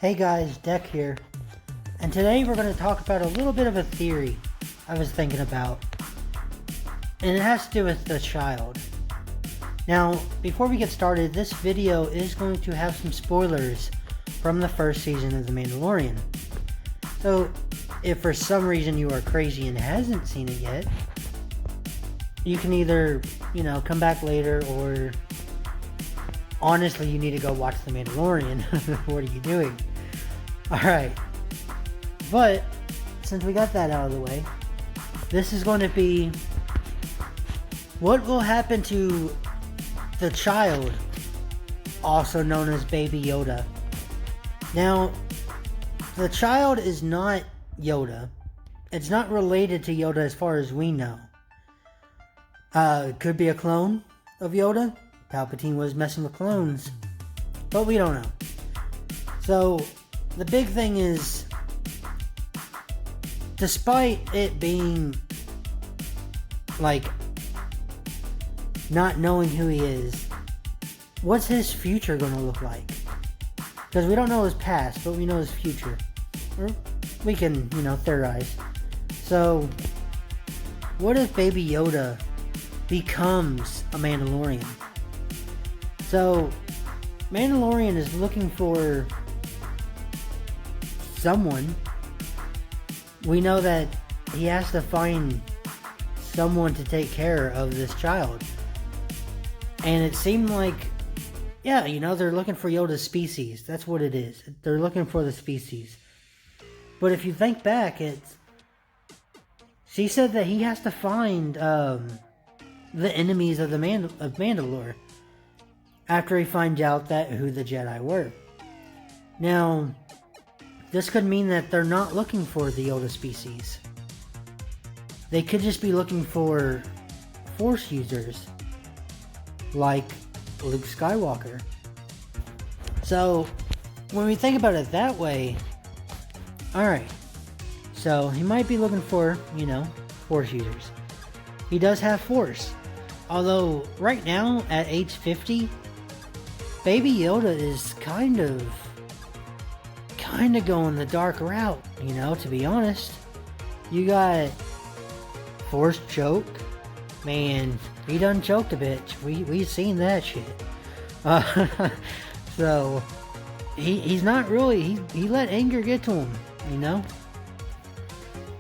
Hey guys, Deck here, and today we're going to talk about a little bit of a theory I was thinking about, and it has to do with the child. Now, before we get started, this video is going to have some spoilers from the first season of The Mandalorian. So, if for some reason you are crazy and hasn't seen it yet, you can either, come back later, or honestly, you need to go watch The Mandalorian. What are you doing? Alright. But, since we got that out of the way, this is going to be what will happen to the child, also known as Baby Yoda. Now, the child is not Yoda. It's not related to Yoda as far as we know. It could be a clone of Yoda. Palpatine was messing with clones, but we don't know. So, the big thing is, despite it being, not knowing who he is, what's his future going to look like? Because we don't know his past, but we know his future. Or we can, theorize. So, what if Baby Yoda becomes a Mandalorian? So, Mandalorian is looking for someone. We know that he has to find someone to take care of this child. And it seemed like, they're looking for Yoda's species. That's what it is. They're looking for the species. But if you think back, she said that he has to find the enemies of Mandalore after he finds out who the Jedi were. Now, this could mean that they're not looking for the Yoda species. They could just be looking for Force users, like Luke Skywalker. So, when we think about it that way, alright, so he might be looking for, Force users. He does have Force. Although, right now, at age 50, Baby Yoda is kind of going the dark route, to be honest. You got Force choke. Man, he done choked a bit. We've seen that shit. So, he's not really, he let anger get to him,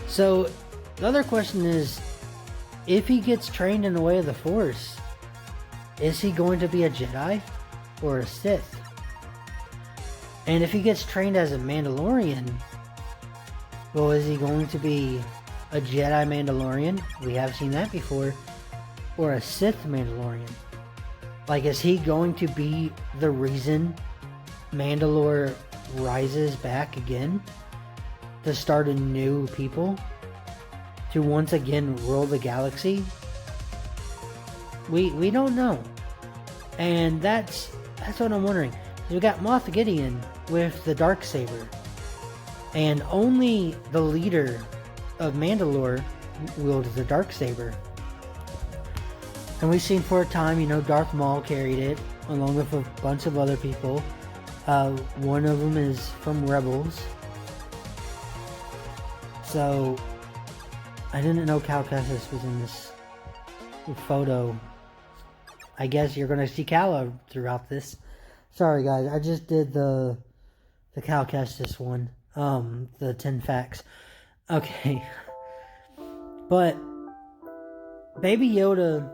So, the other question is, if he gets trained in the way of the Force, is he going to be a Jedi or a Sith? And if he gets trained as a Mandalorian, well, is he going to be a Jedi Mandalorian? We have seen that before. Or a Sith Mandalorian? Is he going to be the reason Mandalore rises back again? To start a new people? To once again rule the galaxy? We don't know. And that's what I'm wondering. So we got Moff Gideon with the Darksaber, and only the leader of Mandalore wields the Darksaber. And we've seen for a time, Darth Maul carried it along with a bunch of other people. One of them is from Rebels. So I didn't know Cal Kestis was in this photo. I guess you're gonna see Cal throughout this. Sorry guys, I just did the Cal Kestis one. The 10 facts. Okay. But Baby Yoda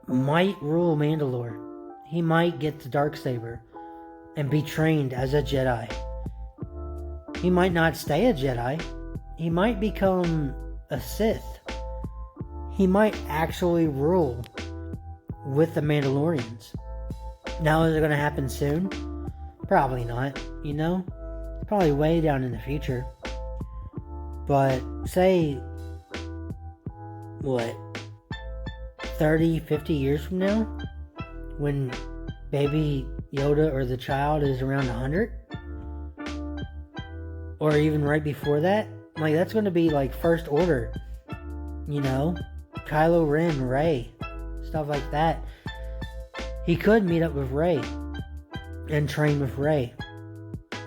might rule Mandalore. He might get the Darksaber and be trained as a Jedi. He might not stay a Jedi. He might become a Sith. He might actually rule with the Mandalorians. Now, is it going to happen soon? Probably not, Probably way down in the future. But, say, 30, 50 years from now? When Baby Yoda or the child is around 100? Or even right before that? That's going to be, First Order. Kylo Ren, Rey. Stuff like that. He could meet up with Rey and train with Rey.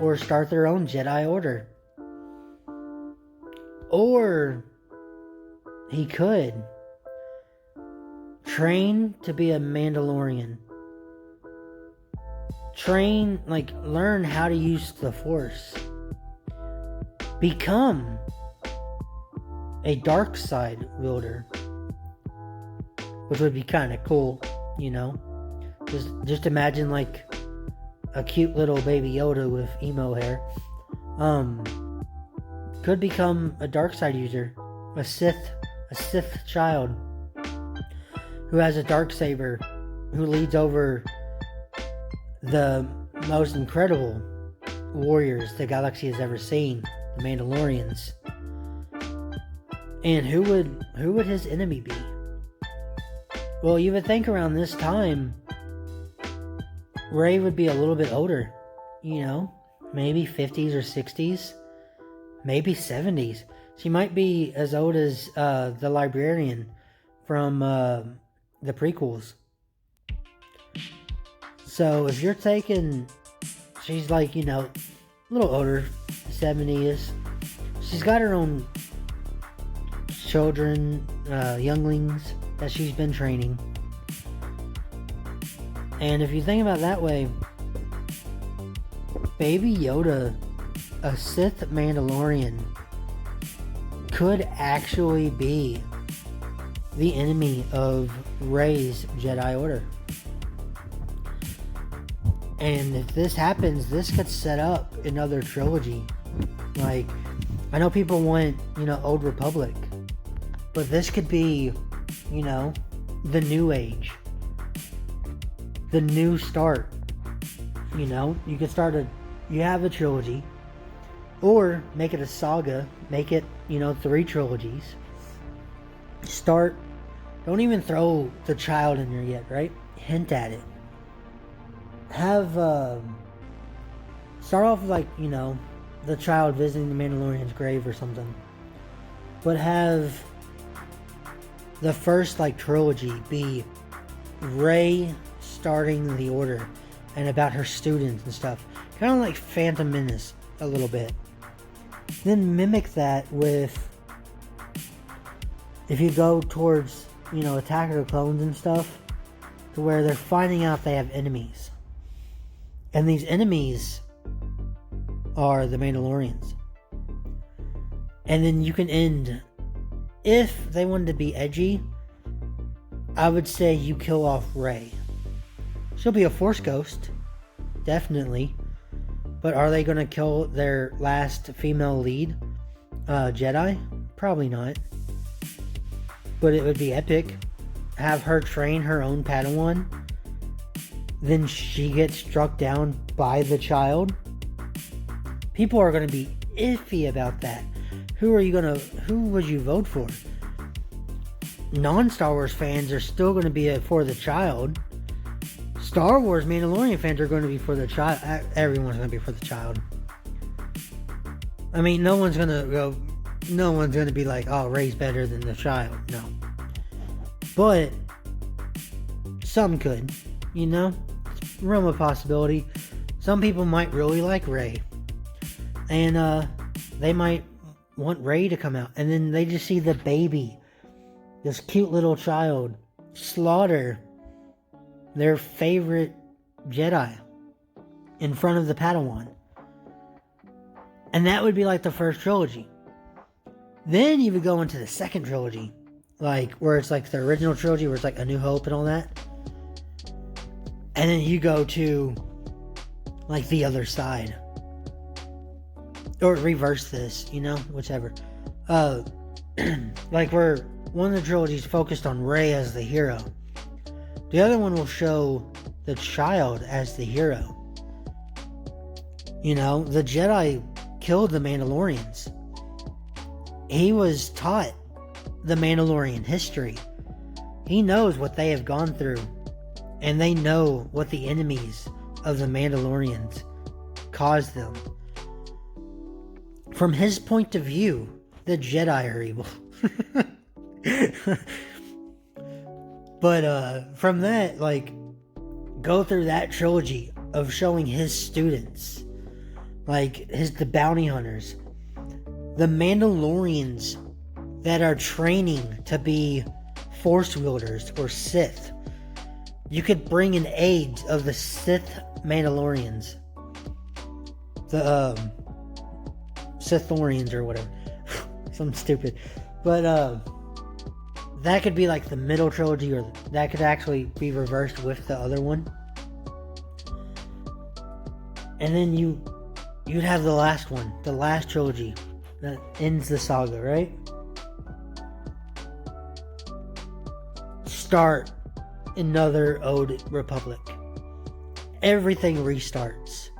or start their own Jedi Order. Or he could train to be a Mandalorian. Train, learn how to use the Force. Become a dark side wielder. Which would be kind of cool, Just imagine a cute little baby Yoda with emo hair. Could become a dark side user, a Sith child who has a Darksaber, who leads over the most incredible warriors the galaxy has ever seen, the Mandalorians. And who would his enemy be? Well, you would think around this time, Rey would be a little bit older, maybe 50s or 60s, maybe 70s. She might be as old as the librarian from the prequels. So if you're taking, she's a little older, 70s. She's got her own children, younglings that she's been training. And if you think about it that way, Baby Yoda, a Sith Mandalorian, could actually be the enemy of Rey's Jedi Order. And if this happens, this could set up another trilogy. I know people want, Old Republic, but this could be, the new age, the new start. You could you have a trilogy, or make it a saga, make it, 3 trilogies. Don't even throw the child in there yet, right? Hint at it. Have, start off the child visiting the Mandalorian's grave or something. But have the first, trilogy be Rey starting the Order and about her students and stuff. Kind of like Phantom Menace a little bit. Then mimic that with, if you go towards, Attack of the Clones and stuff, to where they're finding out they have enemies. And these enemies are the Mandalorians. And then you can end, if they wanted to be edgy, I would say you kill off Rey. She'll be a Force ghost, definitely. But are they going to kill their last female lead, Jedi? Probably not. But it would be epic. Have her train her own Padawan. Then she gets struck down by the child. People are going to be iffy about that. Who would you vote for? Non-Star Wars fans are still going to be for the child. Star Wars Mandalorian fans are going to be for the child. Everyone's going to be for the child. I mean, no one's going to be like, oh, Rey's better than the child. No. But some could, It's realm of possibility. Some people might really like Rey. And they might want Rey to come out. And then they just see the baby, this cute little child, slaughter their favorite Jedi in front of the Padawan. And that would be the first trilogy. Then you would go into the second trilogy, where it's the original trilogy, where it's A New Hope and all that. And then you go to the other side, or reverse this, whichever. Where one of the trilogies focused on Rey as the hero. The other one will show the child as the hero. The Jedi killed the Mandalorians. He was taught the Mandalorian history. He knows what they have gone through. And they know what the enemies of the Mandalorians caused them. From his point of view, the Jedi are evil. But from that, go through that trilogy of showing his students. like the bounty hunters, the Mandalorians that are training to be Force wielders or Sith. You could bring in aids of the Sith Mandalorians, the Sithorians or whatever, something stupid, but that could be like the middle trilogy, or that could actually be reversed with the other one. And then you'd have the last one, the last trilogy that ends the saga, right? Start another Old Republic. Everything restarts.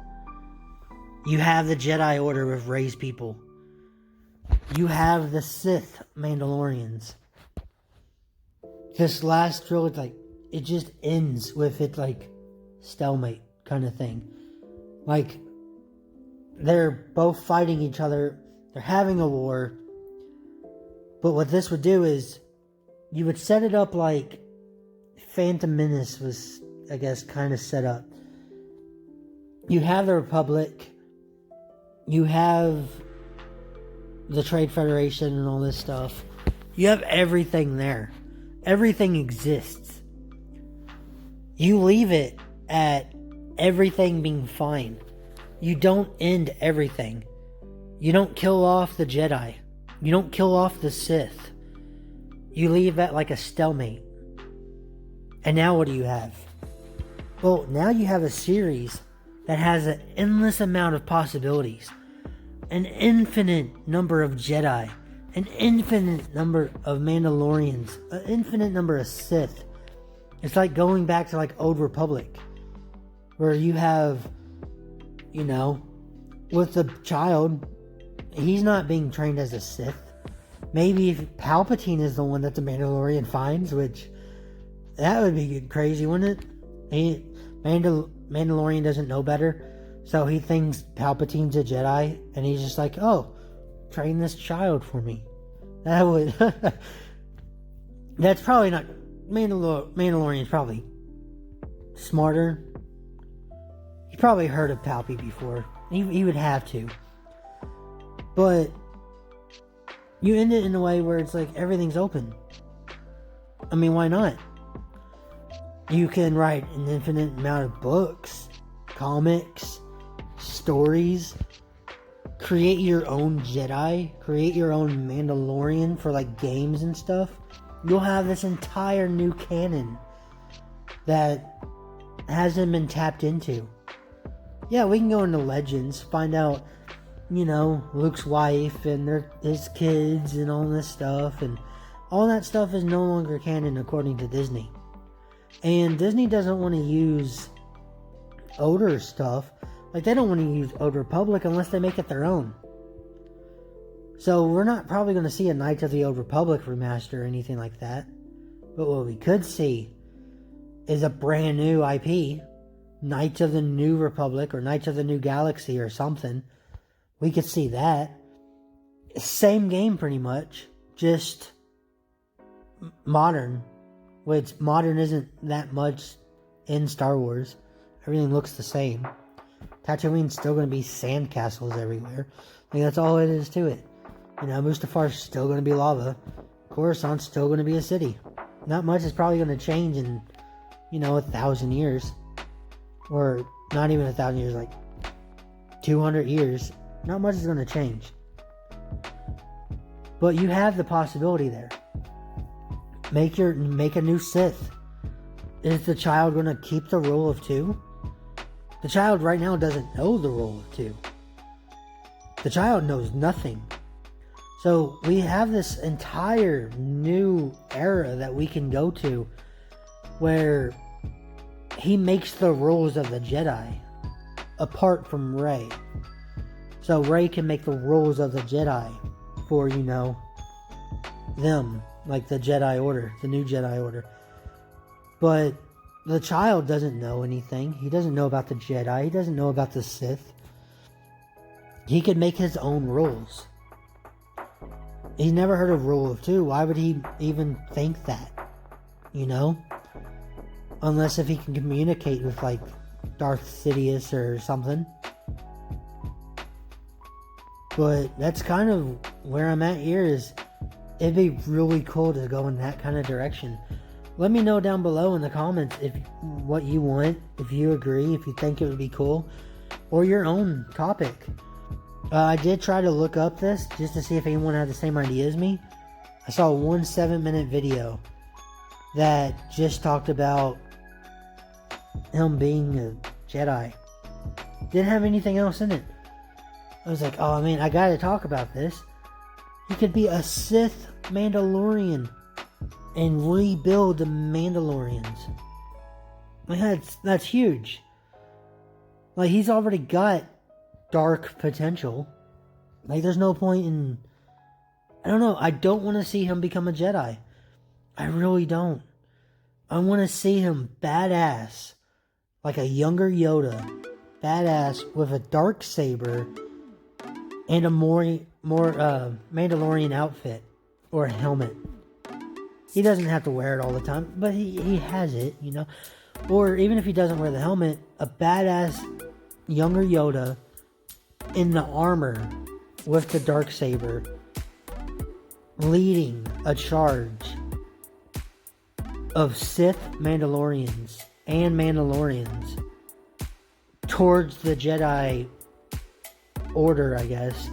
You have the Jedi Order with Rey's people. You have the Sith Mandalorians. This last trilogy, like, it just ends with it, like, stalemate kind of thing. Like, they're both fighting each other. They're having a war. But what this would do is, you would set it up like Phantom Menace was, I guess, kind of set up. You have the Republic. You have the Trade Federation and all this stuff. You have everything there. Everything exists. You leave it at everything being fine. You don't end everything. You don't kill off the Jedi. You don't kill off the Sith. You leave that like a stalemate. And now what do you have? Well, now you have a series that has an endless amount of possibilities. An infinite number of Jedi. An infinite number of Mandalorians. An infinite number of Sith. It's like going back to like Old Republic. Where you have, you know, with the child, he's not being trained as a Sith. Maybe if Palpatine is the one that the Mandalorian finds, which that would be crazy, wouldn't it? Mandalorian doesn't know better, so he thinks Palpatine's a Jedi, and he's just like, oh, train this child for me. That would... That's probably not... Mandalorian's probably smarter. He probably heard of Palpy before. He would have to. But you end it in a way where it's like everything's open. I mean, why not? You can write an infinite amount of books, comics, stories, create your own Jedi, create your own Mandalorian for like games and stuff. You'll have this entire new canon that hasn't been tapped into. Yeah, we can go into Legends, find out, you know, Luke's wife and his kids and all this stuff, and all that stuff is no longer canon according to Disney. And Disney doesn't want to use older stuff. Like, they don't want to use Old Republic unless they make it their own. So we're not probably going to see a Knights of the Old Republic remaster or anything like that. But what we could see is a brand new IP, Knights of the New Republic or Knights of the New Galaxy or something. We could see that. Same game pretty much, just modern. Which modern isn't that much in Star Wars. Everything looks the same. Tatooine's still going to be sandcastles everywhere. I think that's all it is to it. You know, Mustafar's still going to be lava. Coruscant's still going to be a city. Not much is probably going to change in, 1,000 years. Or not even 1,000 years, like 200 years. Not much is going to change. But you have the possibility there. Make a new Sith. Is the child going to keep the role of 2? The child right now doesn't know the role of 2. The child knows nothing. So we have this entire new era that we can go to where he makes the rules of the Jedi apart from Rey. So Rey can make the rules of the Jedi for, them. Like the Jedi Order, the new Jedi Order. But the child doesn't know anything. He doesn't know about the Jedi. He doesn't know about the Sith. He could make his own rules. He's never heard of Rule of 2. Why would he even think that? Unless if he can communicate with, like, Darth Sidious or something. But that's kind of where I'm at here. Is it'd be really cool to go in that kind of direction. Let me know down below in the comments if what you want, if you agree, if you think it would be cool, or your own topic. I did try to look up this just to see if anyone had the same idea as me. I saw one 7-minute video that just talked about him being a Jedi. Didn't have anything else in it. I was like, oh man, I gotta talk about this. He could be a Sith Mandalorian and rebuild the Mandalorians. Like that's huge. Like, he's already got dark potential. Like, there's no point in... I don't know. I don't want to see him become a Jedi. I really don't. I want to see him badass. Like a younger Yoda. Badass with a Darksaber and a more Mandalorian outfit. Or a helmet. He doesn't have to wear it all the time, but he has it, you know. Or even if he doesn't wear the helmet, a badass younger Yoda in the armor with the Darksaber leading a charge of Sith Mandalorians and Mandalorians towards the Jedi Order, I guess,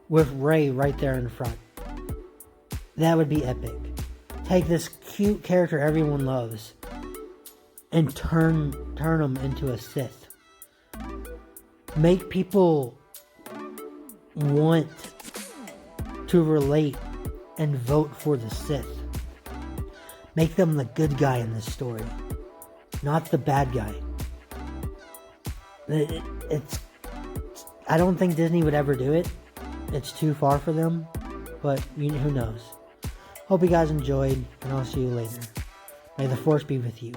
with Rey right there in front. That would be epic. Take this cute character everyone loves and turn him into a Sith. Make people want to relate and vote for the Sith. Make them the good guy in this story, not the bad guy. I don't think Disney would ever do it. It's too far for them, but who knows. Hope you guys enjoyed, and I'll see you later. May the Force be with you.